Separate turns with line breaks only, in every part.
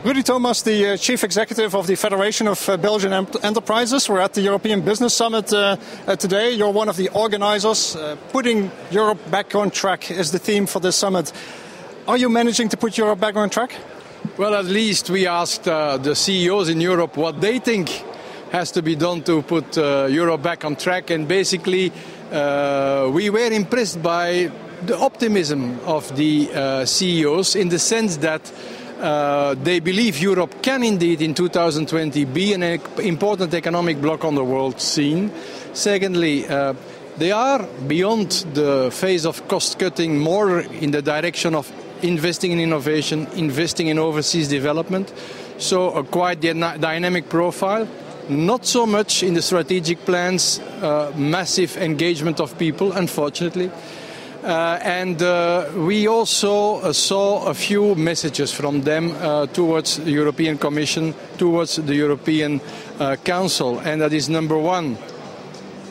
Rudi Thomaes, the Chief Executive of the Federation of Belgian Enterprises. We're at the European Business Summit today. You're one of the organizers. Putting Europe back on track is the theme for this summit. Are you managing to put Europe back on track?
Well, at least we asked the CEOs in Europe what they think has to be done to put Europe back on track. And basically, we were impressed by the optimism of the CEOs in the sense that they believe Europe can indeed in 2020 be an important economic bloc on the world scene. Secondly, they are beyond the phase of cost cutting, more in the direction of investing in innovation, investing in overseas development. So a quite dynamic profile. Not so much in the strategic plans, massive engagement of people, unfortunately. And we also saw a few messages from them towards the European Commission, towards the European Council. And that is number one,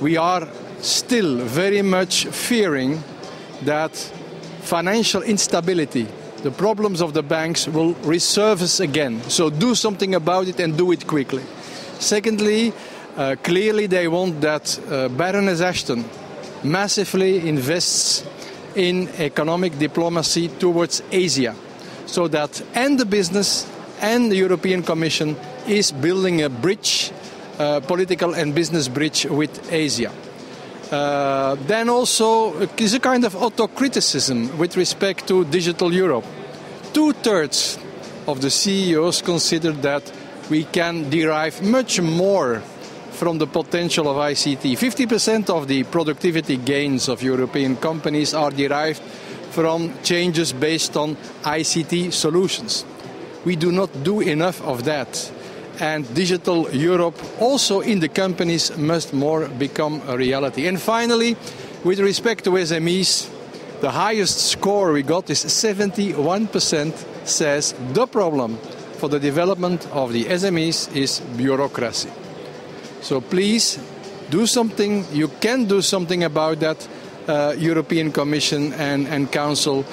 we are still very much fearing that financial instability, the problems of the banks will resurface again. So do something about it and do it quickly. Secondly, clearly they want that Baroness Ashton massively invests in economic diplomacy towards Asia, so that and the business and the European Commission is building a bridge, political and business bridge with Asia. Then also is a kind of autocriticism with respect to digital Europe. 2/3 of the CEOs consider that we can derive much more from the potential of ICT. 50% of the productivity gains of European companies are derived from changes based on ICT solutions. We do not do enough of that. And digital Europe also in the companies must more become a reality. And finally, with respect to SMEs, the highest score we got is 71% says the problem for the development of the SMEs is bureaucracy. So please do something. You can do something about that, European Commission and Council,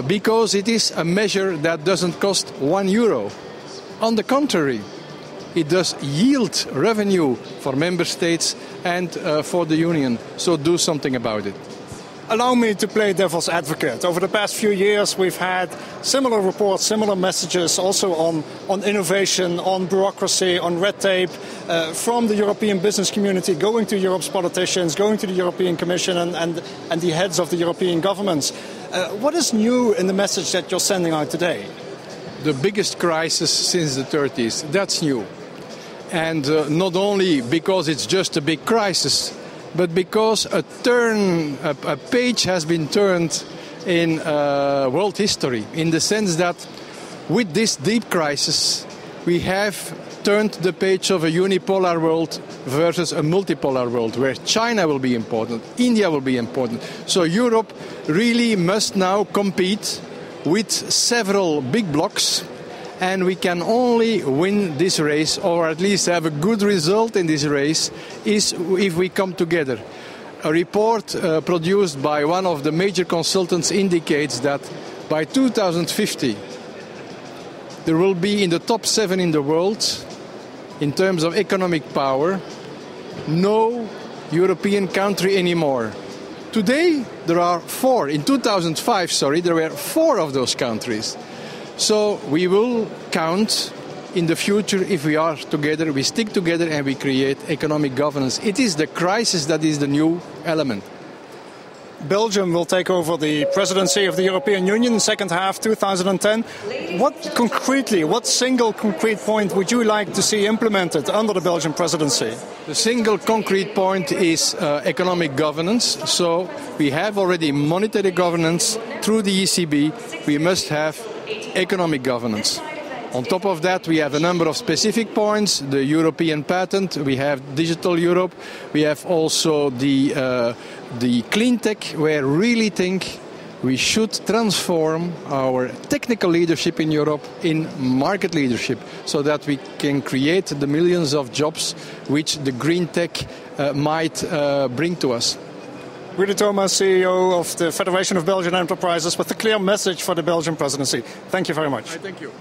because it is a measure that doesn't cost €1. On the contrary, it does yield revenue for member states and for the Union. So do something about it.
Allow me to play devil's advocate. Over the past few years, we've had similar reports, similar messages also on innovation, on bureaucracy, on red tape, from the European business community going to Europe's politicians, going to the European Commission and the heads of the European governments. What is new in the message that you're sending out today?
The biggest crisis since the 30s, that's new. And not only because it's just a big crisis, but because a page has been turned in world history, in the sense that with this deep crisis, we have turned the page of a unipolar world versus a multipolar world, where China will be important, India will be important. So Europe really must now compete with several big blocs, and we can only win this race, or at least have a good result in this race, is if we come together. A report produced by one of the major consultants indicates that by 2050, there will be in the top 7 in the world, in terms of economic power, no European country anymore. Today, there are 4. In 2005, there were 4 of those countries. So we will count in the future if we are together, we stick together and we create economic governance. It is the crisis that is the new element.
Belgium will take over the presidency of the European Union in second half 2010. What single concrete point would you like to see implemented under the Belgian presidency?
The single concrete point is economic governance. So we have already monetary governance through the ECB. We must have economic governance. On top of that, we have a number of specific points, the European patent, we have digital Europe, we have also the clean tech, where I really think we should transform our technical leadership in Europe in market leadership, so that we can create the millions of jobs which the green tech might bring to us.
Rudi Thomaes, CEO of the Federation of Belgian Enterprises, with a clear message for the Belgian presidency. Thank you very much.
Thank you.